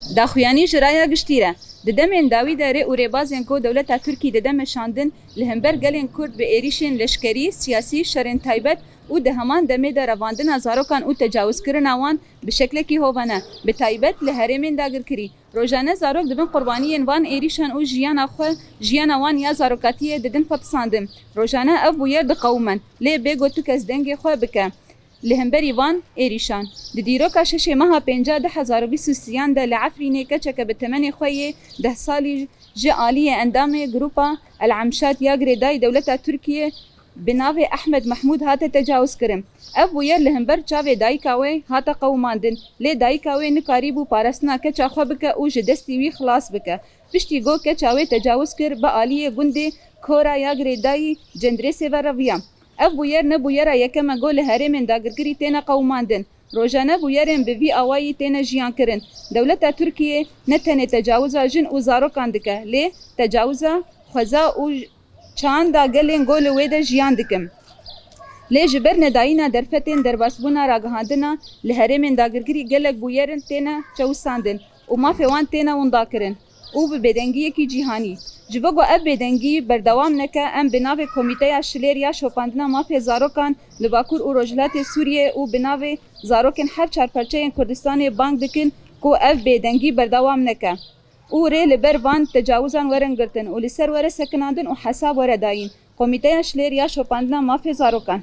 داخویانی جرایا گشتیره ددمن داوی داره و ربازن کو دولت ترکی ددم شاندن لهمبر گلن کرد به ایریشن لشکری سیاسی شرن تایبت و ده همان دمه در رواندن زاروکان و تجاوز کردن آوان به شکل کی هوانه به تایبت لهرمن داگر کری روزانه زاروک دبن قربانی وان ایریشن و جیان اخو جیان وان یا زاروکاتی ددن پتساندم روزانه اف بویر د قومن لی بگو تو کس دنگ خو بکه لهمبری وان ایریشان د دیروکا شش ماه 50,023 ده لعفرینه کچک به تمن خوی 10 سالی جالی اندام گروپا العمشات یاگری دای دولت ترکیه بناوی احمد محمود هات تجاوز کرم اف ویر لهمبر چاوی دای کاوی هات قوماندن لی دای کاوی نکاریبو پارسنا کچ خو بک او جدستی وی خلاص بک پشتی گو کچاوی تجاوز کر با عالی گوندی کورا یاگری دای جندری سیورویام اف بویر نه بویرا یکم گول هرمن داگرگری تینا قوماندن روزانه بویرن به وی اوایی تینا جیان کرن دولت ترکیه نه تنه تجاوز جن و زاروکان دکه لی تجاوز خزا او چاند گلین گول وید جیان دکم لی جبر نداینا درفتین درباسبونا راگهاندنا لهرمن داگرگری گلک بویرن تینا چوساندن و ما فوان تینا وندا کرن او به بدنگی کی جهانی جبگو اب بدنگی بردوام نکه ام بناو کمیته شلریا شوپاندنا مافیا زاروکان لباکور او رجلات سوریه او بناو زاروکن هر چارپرچه کردستان بانک دکن کو اب بدنگی بردوام نکه او ری لبر وان تجاوزان ورنگرتن و لسر ور سکناندن و حساب ور داین کمیته شلریا شوپاندنا مافیا زاروکان